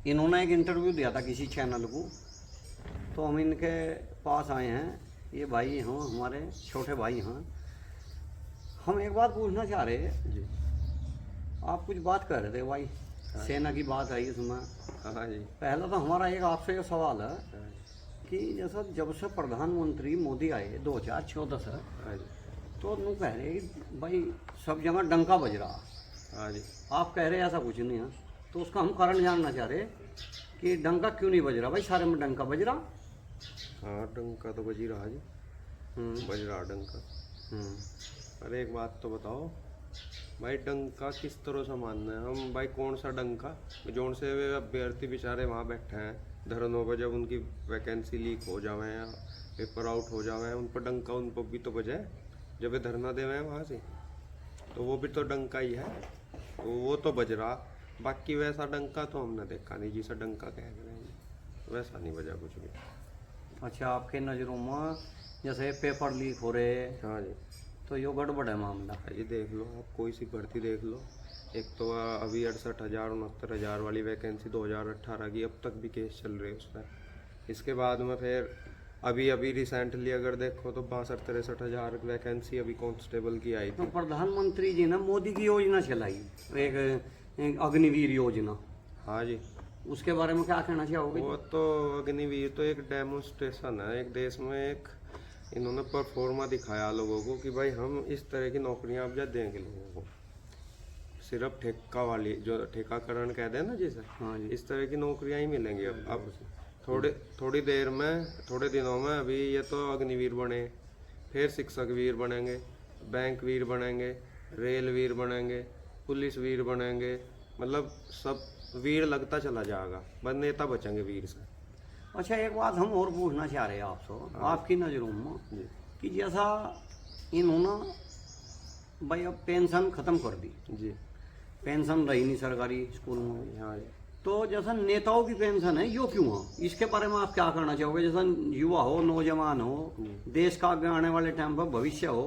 इन्होंने एक इंटरव्यू दिया था किसी चैनल को, तो हम इनके पास आए हैं। ये भाई हैं, हमारे छोटे भाई हैं। हम एक बात पूछना चाह रहे हैं जी। आप कुछ बात कर रहे थे भाई, हाँ। सेना की बात आई उसमें। हाँ जी। पहला तो हमारा एक आपसे ये सवाल है हाँ जी। कि जैसा जब से प्रधानमंत्री मोदी आए 2014 से, हाँ जी। तो नु कह रहे कि भाई सब जगह डंका बज रहा। हाँ जी। आप कह रहे ऐसा कुछ नहीं है, तो उसका हम कारण जानना चाह रहे कि डंका क्यों नहीं बज रहा। भाई सारे में डंका बज रहा। हाँ, डंका तो बज ही रहा जी। बज रहा डंका। हम्म। अरे एक बात तो बताओ भाई, डंका किस तरह से मानना है हम भाई? कौन सा डंका? जोन से वे अभ्यर्थी बेचारे वहाँ बैठे हैं धरनों पर, जब उनकी वैकेंसी लीक हो जावे या पेपर आउट हो जावे, उन पर डंका उन पर भी तो बजे जब वे धरना दे हैं वहाँ से, तो वो भी तो डंका ही है। तो वो तो बज रहा, बाकी वैसा डंका तो हमने देखा नहीं जिसे डंका कह रहे हैं, वैसा नहीं बजा कुछ भी। अच्छा, आपके नज़रों में जैसे पेपर लीक हो रहे, हाँ जी। तो यो गड़बड़ है मामला। ये देख लो, आप कोई सी भर्ती देख लो। एक तो अभी 68,000 69,000 वाली वैकेंसी 2018 की, अब तक भी केस चल रहे हैं उस पर। इसके बाद में फिर अभी रिसेंटली अगर देखो तो 62-63,000 वैकेंसी अभी कांस्टेबल की आई तो थी। प्रधानमंत्री जी ने मोदी की योजना चलाई, एक अग्निवीर योजना, हाँ जी। उसके बारे में क्या कहना चाहोगे? वो तो अग्निवीर तो एक डेमोन्स्ट्रेशन है, एक देश में एक इन्होंने परफॉर्मा दिखाया लोगों को कि भाई हम इस तरह की नौकरियां अब जा देंगे लोगों को। सिर्फ ठेका वाली जो ठेकाकरण कहते हैं ना, जैसे हाँ जी। इस तरह की नौकरियां ही मिलेंगी अब थोड़ी देर में, थोड़े दिनों में। अभी ये तो अग्निवीर बने, फिर शिक्षक वीर बनेंगे, बैंक वीर बनेंगे, रेल वीर बनेंगे, पुलिस वीर बनेंगे, मतलब सब वीर लगता चला जाएगा, बस नेता बचेंगे वीर से। अच्छा, एक बात हम और पूछना चाह रहे हैं आपसे, आपकी नज़रों में जी। कि जैसा इन्होंने भाई अब पेंशन ख़त्म कर दी, जी। पेंशन रही नहीं सरकारी स्कूल में, हाँ जी। तो जैसा नेताओं की पेंशन है यो क्यों है? इसके बारे में आप क्या करना चाहोगे? जैसा युवा हो, नौजवान हो, देश का आगे आने वाले टाइम पर भविष्य हो,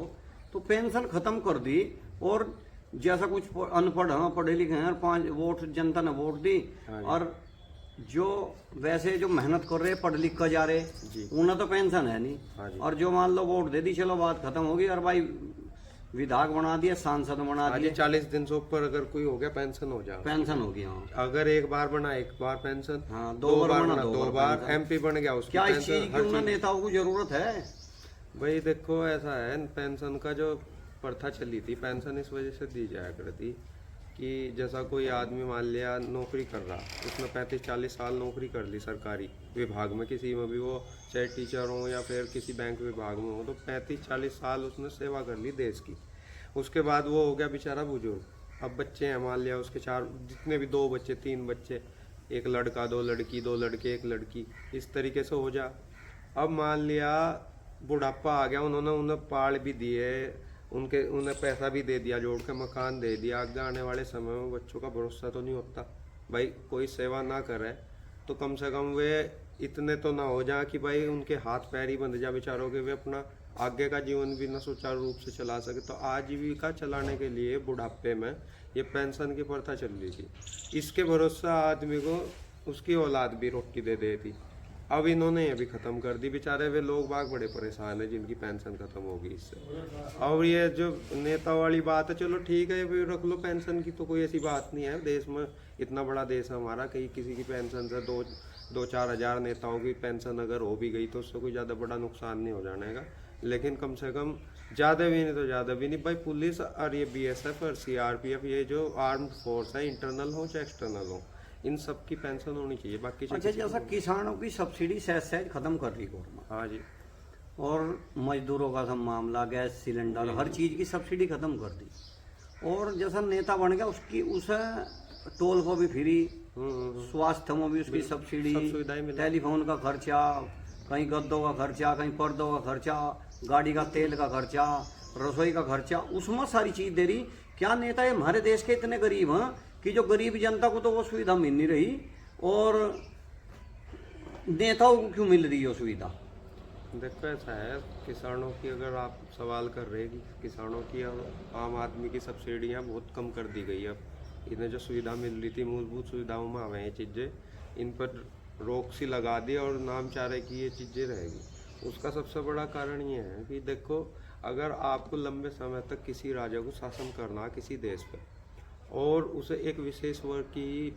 तो पेंशन खत्म कर दी, और जैसा कुछ अनपढ़ हैं, पढ़े लिखे हैं, 5 वोट जनता ने वोट दी, हाँ जी। और जो वैसे जो मेहनत कर रहे पढ़ लिख कर जा रहे, जी। उन्हें तो पेंशन है हाँ नहीं, जी। और जो मान लो वोट दे दी, चलो बात खत्म होगी, और भाई विधायक बना दिया, सांसद बना हाँ जी, दिए, 40 दिन से ऊपर अगर कोई हो गया पेंशन हो जाए। पेंशन होगी। हाँ अगर एक बार बना एक बार पेंशन, हाँ, दो बार बना, बना दो बार, पेंशन। एमपी बन गया उसकी क्या इस पेंशन, चीज की हर उन्हें चीज। नेताओं को जरूरत है? भाई देखो ऐसा है, पेंशन का जो प्रथा चली थी, पेंशन इस वजह से दी जाया करती कि जैसा कोई आदमी मान लिया नौकरी कर रहा, उसने 35-40 साल नौकरी कर ली सरकारी विभाग में, किसी में भी वो, चाहे टीचर हो या फिर किसी बैंक विभाग में हो, तो 35-40 साल उसने सेवा कर ली देश की। उसके बाद वो हो गया बेचारा बुजुर्ग। अब बच्चे हैं मान लिया उसके 4, जितने भी 2 बच्चे 3 बच्चे, एक लड़का 2 लड़की, 2 लड़के 1 लड़की, इस तरीके से हो जा। अब मान लिया बुढ़ापा आ गया, उन्होंने उन्हें पाल भी दिए, उन्हें पैसा भी दे दिया, जोड़ के मकान दे दिया, आगे आने वाले समय में बच्चों का भरोसा तो नहीं होता। भाई कोई सेवा ना करे तो कम से कम वे इतने तो ना हो जाए कि भाई उनके हाथ पैर ही बंध जा बेचारों के, वे अपना आगे का जीवन भी ना सुचारू रूप से चला सके। तो आजीविका चलाने के लिए बुढ़ापे में ये पेंशन की प्रथा चल रही थी, इसके भरोसा आदमी को उसकी औलाद भी रोटी दे देती। अब इन्होंने ये भी खत्म कर दी, बेचारे वे लोग बाग बड़े परेशान है जिनकी पेंशन खत्म होगी इससे। और ये जो नेता वाली बात है, चलो ठीक है फिर रख लो पेंशन की, तो कोई ऐसी बात नहीं है। देश में इतना बड़ा देश है हमारा, कहीं किसी की पेंशन से 2-4 हज़ार नेताओं की पेंशन अगर हो भी गई तो उससे कोई ज़्यादा बड़ा नुकसान नहीं हो जाने का। लेकिन कम से कम ज़्यादा भी नहीं तो ज़्यादा भी नहीं भाई, पुलिस और ये BSF और CRPF, ये जो आर्म्ड फोर्स है, इंटरनल हो चाहे एक्सटर्नल हो, इन सब की पेंशन होनी चाहिए। बाकी अच्छा, जैसा किसानों की सब्सिडी सहज खत्म कर दी गवर्नमेंट, हाँ जी। और मजदूरों का सब मामला, गैस सिलेंडर, हर चीज़ की सब्सिडी खत्म कर दी, और जैसा नेता बन गया उसकी उसे टोल को भी फ्री, स्वास्थ्य में भी उसकी सब्सिडी, सब सुविधाएं मिली। टेलीफोन का खर्चा, कहीं गद्दों का खर्चा, कहीं पर्दों का खर्चा, गाड़ी का तेल का खर्चा, रसोई का खर्चा, उसमें सारी चीज़ दे रही। क्या नेता ये हमारे देश के इतने गरीब हैं कि जो गरीब जनता को तो वो सुविधा मिल नहीं रही, और नेताओं को क्यों मिल रही है वो सुविधा? देखो ऐसा है, किसानों की अगर आप सवाल कर रहे हैं कि किसानों की और आम आदमी की सब्सिडियां बहुत कम कर दी गई। अब इन्हें जो सुविधा मिल रही थी, मूलभूत सुविधाओं में आवे ये चीज़ें, इन पर रोक सी लगा दी और नाम चाह रहे कि ये चीज़ें रहेगी। उसका सबसे बड़ा कारण ये है कि देखो, अगर आपको लंबे समय तक किसी राजा को शासन करना किसी देश पे, और उसे एक विशेष वर्ग की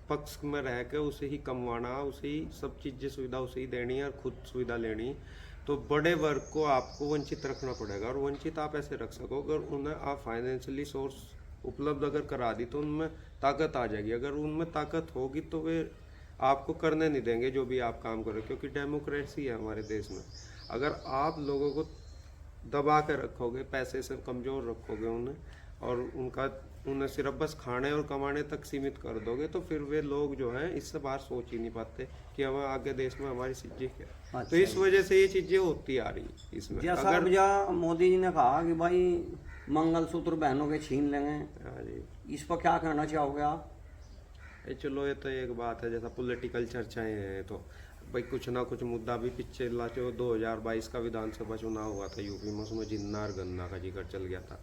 पक्ष में रह के उसे ही कमवाना, उसे ही सब चीज़ें सुविधा उसे ही देनी है और खुद सुविधा लेनी, तो बड़े वर्ग को आपको वंचित रखना पड़ेगा। और वंचित आप ऐसे रख सको अगर उन्हें आप फाइनेंशियली सोर्स उपलब्ध अगर करा दी तो उनमें ताकत आ जाएगी। अगर उनमें ताकत होगी तो वे आपको करने नहीं देंगे जो भी आप काम करो, क्योंकि डेमोक्रेसी है हमारे देश में। अगर आप लोगों को दबा के रखोगे, पैसे से कमज़ोर रखोगे उन्हें, और उन्हें सिर्फ बस खाने और कमाने तक सीमित कर दोगे, तो फिर वे लोग जो हैं इससे बाहर सोच ही नहीं पाते कि हमें आगे देश में हमारी चीज़ें क्या है। अच्छा। तो इस वजह से ये चीज़ें होती आ रही इसमें। जैसा अगर मोदी जी ने कहा कि भाई मंगलसूत्र बहनों के छीन लेंगे, हाँ जी, इस पर क्या कहना चाहोगे आप? चलो ये तो एक बात है, जैसा पॉलिटिकल चर्चाएं हैं तो भाई कुछ ना कुछ मुद्दा भी पीछे ला, जो 2022 का विधानसभा चुनाव हुआ था यूपी में, उसमें जिन्ना और गन्ना का जिक्र चल गया था।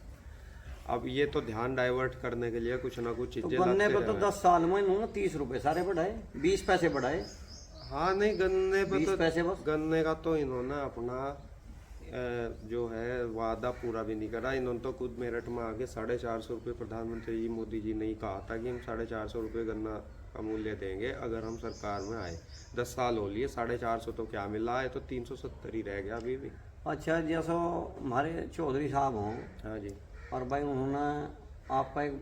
अब ये तो ध्यान डाइवर्ट करने के लिए कुछ ना कुछ तो चीजें गन्ने लाते पे तो रहे। 10 साल में इन्होंने 30 रुपए सारे बढ़ाए, 20 पैसे बढ़ाए। हाँ नहीं, गन्ने पे 20 तो पैसे बस। गन्ने का तो इन्होंने अपना जो है वादा पूरा भी नहीं करा। इन्होंने तो खुद मेरठ में आके 450 रुपये प्रधानमंत्री जी मोदी जी ने ही कहा था कि हम 450 रुपये गन्ना का मूल्य देंगे अगर हम सरकार में आए। 10 साल हो लिए, 450 तो क्या मिला है, तो 370 ही रह गया अभी भी। अच्छा, जैसो हमारे चौधरी साहब हों, हाँ जी, और भाई उन्होंने आपका एक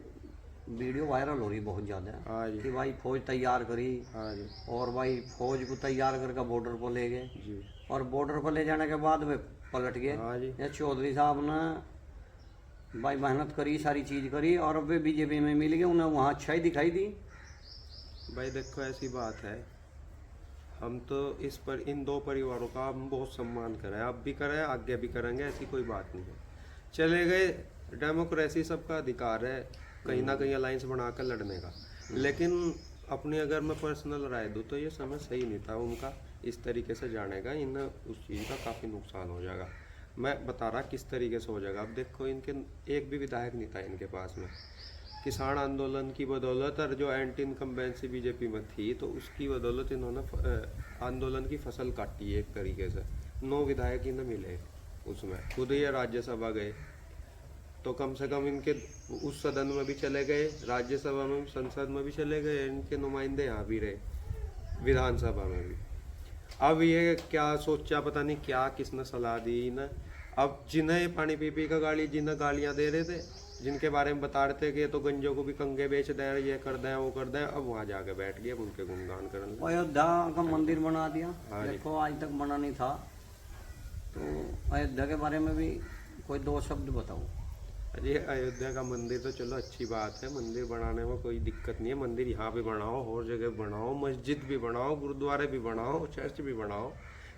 वीडियो वायरल हो रही बहुत ज़्यादा हाँ जी, कि भाई फौज तैयार करी, हाँ जी, और भाई फौज को तैयार करके बॉर्डर पर ले गए, जी, और बॉर्डर पर ले जाने के बाद वे पलट गए। हाँ जी, ये चौधरी साहब ने भाई मेहनत करी, सारी चीज़ करी, और अब वे बीजेपी में मिल गए, उन्हें वहाँ अच्छाई दिखाई दी। भाई देखो ऐसी बात है, हम तो इन दो परिवारों का हम बहुत सम्मान करें, अब भी करें आगे भी करेंगे, ऐसी कोई बात नहीं है। चले गए, डेमोक्रेसी सबका अधिकार है कहीं ना कहीं अलायंस बनाकर लड़ने का, लेकिन अपनी अगर मैं पर्सनल राय दूँ तो ये समय सही नहीं था उनका इस तरीके से जाने का। इन्हें उस चीज़ का काफ़ी नुकसान हो जाएगा। मैं बता रहा किस तरीके से हो जाएगा। अब देखो, इनके एक भी विधायक नहीं था इनके पास में। किसान आंदोलन की बदौलत और जो एंटी इनकम्बेंसी बीजेपी में थी, तो उसकी बदौलत इन्होंने आंदोलन की फसल काटी एक तरीके से। 9 विधायक इन्हें मिले उसमें, खुद ये राज्यसभा गए, तो कम से कम इनके उस सदन में भी चले गए, राज्यसभा में, संसद में भी चले गए, इनके नुमाइंदे यहाँ भी रहे, विधानसभा में भी। अब ये क्या सोचा पता नहीं, क्या किसने सलाह दी इन्हें। अब जिन्हें पानी पी का गाली, जिन्हें गालियाँ दे रहे थे, जिनके बारे में बता रहे थे कि ये तो गंजों को भी कंगे बेच दें, ये कर दें, वो कर दें, अब वहाँ जाके बैठ गए, उनके गुणगान करने लगे। अयोध्या का मंदिर बना दिया, हाँ जी। देखो आज तक बना नहीं था। तो अयोध्या के बारे में भी कोई 2 शब्द बताओ। अरे अयोध्या का मंदिर तो चलो अच्छी बात है, मंदिर बनाने में कोई दिक्कत नहीं है। मंदिर यहाँ भी बनाओ, और जगह बनाओ, मस्जिद भी बनाओ, गुरुद्वारे भी बनाओ, चर्च भी बनाओ,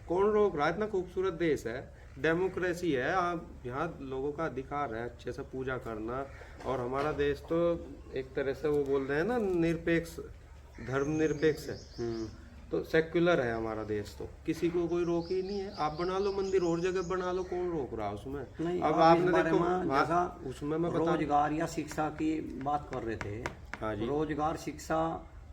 कौन रोक रहा है? इतना खूबसूरत देश है, डेमोक्रेसी है, आप यहाँ लोगों का अधिकार है अच्छे से पूजा करना। और हमारा देश तो एक तरह से वो बोल रहे हैं ना, निरपेक्ष, धर्मनिरपेक्ष है, तो सेक्युलर है हमारा देश, तो किसी को कोई रोक ही नहीं है। आप बना लो मंदिर, और जगह बना लो, कौन रोक रहा है उसमें? नहीं, अब इस आपने बारे देखो, में जैसा उसमें मैं बता, रोजगार या शिक्षा की बात कर रहे थे, हाँ जी, रोजगार शिक्षा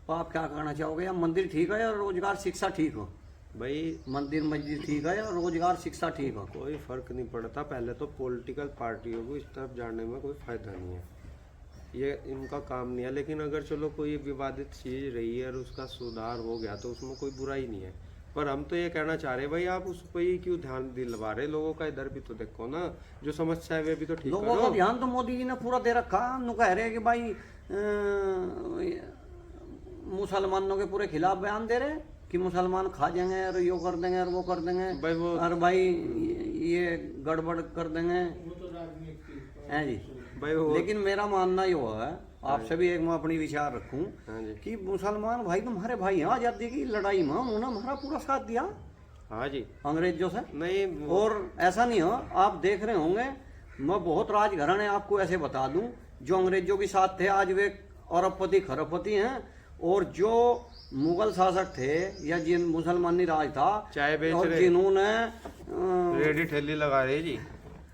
पर आप क्या कहना चाहोगे? या मंदिर ठीक है या रोजगार शिक्षा ठीक हो? भाई मंदिर मस्जिद ठीक है या रोजगार शिक्षा ठीक हो? कोई फर्क नहीं पड़ता। पहले तो पॉलिटिकल पार्टियों को इस तरफ जाने में कोई फायदा नहीं है, ये इनका काम नहीं है। लेकिन अगर चलो कोई विवादित चीज़ रही है और उसका सुधार हो गया तो उसमें कोई बुराई नहीं है। पर हम तो ये कहना चाह रहे हैं भाई, आप उस पर ही क्यों ध्यान दिलवा रहे लोगों का? इधर भी तो देखो ना, जो समस्या है वे भी तो ठीक लोगों का करो। ध्यान तो मोदी जी ने पूरा दे रखा। हम कह रहे हैं कि भाई मुसलमानों के पूरे खिलाफ बयान दे रहे हैं कि मुसलमान खा जाएंगे और यो कर देंगे और वो कर देंगे, भाई वो और भाई ये गड़बड़ कर देंगे, है जी। भाई वो लेकिन मेरा मानना ये है, आपसे भी एक मैं अपनी विचार रखूं, हाँ जी, कि मुसलमान भाई तुम्हारे भाई हैं। आजादी की लड़ाई में उन्होंने हमारा पूरा साथ दिया हाँ जी, अंग्रेजों से। नहीं और ऐसा नहीं हो, आप देख रहे होंगे, मैं बहुत राजघराने आपको ऐसे बता दूं जो अंग्रेजों के साथ थे, आज वे अरबपति खरबपति हैं। और जो मुगल शासक थे या जिन मुसलमानी राज था, चाय बेच और रहे, जिन्होंने रेडी ठेली लगा रहे जी,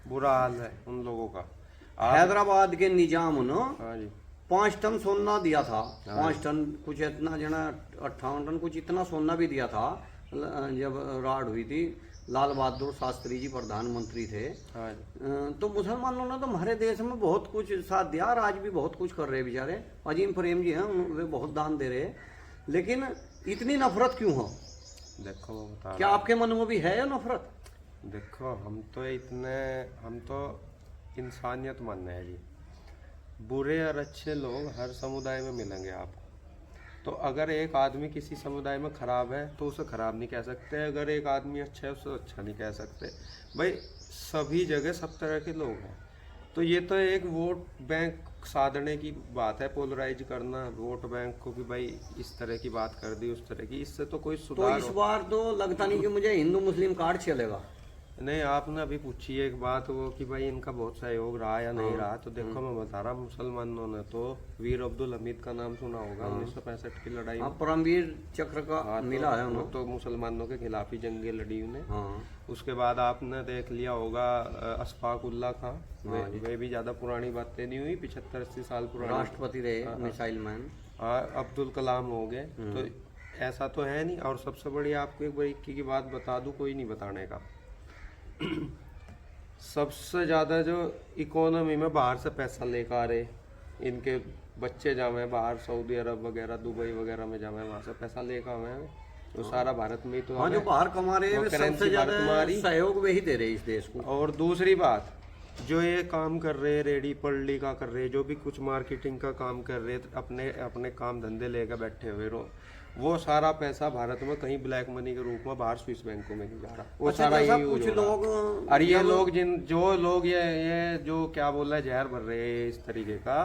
बुरा हाल है उन लोगों का। हैदराबाद के निजाम ने हाँ जी, 5 टन सोना दिया था, 5 टन कुछ इतना जना 58 टन कुछ इतना सोना भी दिया था जब राड हुई थी। लाल बहादुर शास्त्री जी प्रधानमंत्री थे। हाँ जी। तो मुसलमानों ने तो हमारे देश में बहुत कुछ साथ दिया और आज भी बहुत कुछ कर रहे हैं बेचारे। अजीम प्रेम जी हैं, वे बहुत दान दे रहे हैं, लेकिन इतनी नफरत क्यों हो? देखो मैं बता क्या आपके मन में भी है या नफरत? देखो हम तो इंसानियत मानने हैं जी। बुरे और अच्छे लोग हर समुदाय में मिलेंगे आपको। तो अगर एक आदमी किसी समुदाय में खराब है तो उसे खराब नहीं कह सकते, अगर एक आदमी अच्छा है उसे अच्छा नहीं कह सकते। भाई सभी जगह सब तरह के लोग हैं। तो ये तो एक वोट बैंक साधने की बात है, पोलराइज करना वोट बैंक को कि भाई इस तरह की बात कर दी उस तरह की, इससे तो कोई तो सुधार इस बार तो लगता नहीं कि मुझे हिंदू मुस्लिम कार्ड चलेगा। नहीं। आपने अभी पूछी एक बात वो कि भाई इनका बहुत सहयोग रहा या नहीं रहा, तो देखो मैं बता रहा, मुसलमानों ने तो वीर अब्दुल हमीद का नाम सुना होगा, 1965 की लड़ाई में। परमवीर चक्र का मिला है वो उन्हें। तो मुसलमानों के खिलाफ ही जंगे लड़ी उन्हें। हाँ। उसके बाद आपने देख लिया होगा अशफाक उल्ला खां, वे भी ज्यादा पुरानी बातें नहीं हुई, 75-80 साल पुरानी। राष्ट्रपति रहे, मिसाइल मैन। अब्दुल कलाम हो गए। तो ऐसा तो है नहीं। और सबसे बड़ी आपको एक बारीकी की बात बता दूं, कोई नहीं बताने का, सबसे ज्यादा जो इकोनॉमी में बाहर से पैसा लेकर आ रहे, इनके बच्चे जावे बाहर, सऊदी अरब वगैरह दुबई वगैरह में जावे, वहां से पैसा लेकर आवे हैं, तो सारा भारत में ही तो हाँ, जो बाहर कमा रहे हैं वे सबसे ज्यादा सहयोग वे ही दे रहे हैं इस देश को। और दूसरी बात, जो ये काम कर रहे हैं, रेडी पल्ली का कर रहे हैं, जो भी कुछ मार्केटिंग का काम कर रहे हैं, अपने अपने काम धंधे लेकर बैठे हुए वो सारा पैसा भारत में कहीं ब्लैक मनी के रूप में बाहर स्विस बैंकों में नहीं जा रहा, वो सारा यही यूज हो रहा। और ये लोग जो लोग ये जो क्या बोल रहे हैं जहर भर रहे हैं इस तरीके का,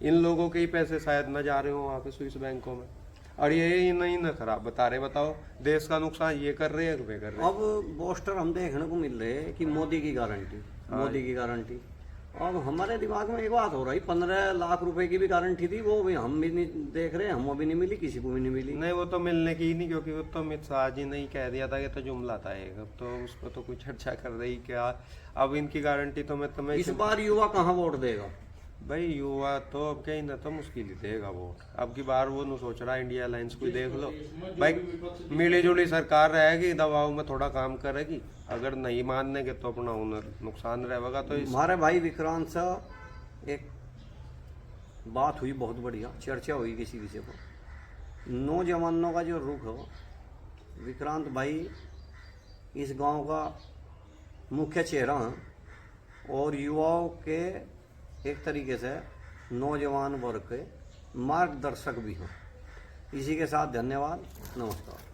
इन लोगों के ही पैसे शायद न जा रहे हो वहाँ पे स्विस बैंकों में, और ये नहीं ना खराब बता रहे। बताओ देश का नुकसान ये कर रहे हैं वे कर रहे हैं। अब पोस्टर हम देखने को मिल रहे हैं कि मोदी की गारंटी, मोदी की गारंटी। अब हमारे दिमाग में एक बात हो रही, 15 लाख रुपए की भी गारंटी थी, वो भी हम भी नहीं देख रहे, हमको भी नहीं मिली, किसी को भी नहीं मिली। नहीं वो तो मिलने की ही नहीं, क्योंकि वो तो अमित शाह जी ने ही कह दिया था कि तो जुमला था एक, अब तो उस पर तो कुछ चर्चा कर रही क्या। अब इनकी गारंटी तो मैं तुम्हें इस बार युवा कहाँ वोट देगा? भाई युवा तो अब कहीं ना तो मुश्किल ही देगा वोट। अब की बार वो न सोच रहा इंडिया अलायंस को देख लो भाई, मिली जुली सरकार रहेगी, दबाव में थोड़ा काम करेगी, अगर नहीं मानने के तो अपना नुकसान रहेगा। तो हमारे भाई विक्रांत से एक बात हुई, बहुत बढ़िया चर्चा हुई किसी विषय पर, नौजवानों का जो रुख हो, विक्रांत भाई इस गांव का मुख्य चेहरा है और युवाओं के एक तरीके से नौजवान वर्ग के मार्गदर्शक भी हो। इसी के साथ धन्यवाद, नमस्कार।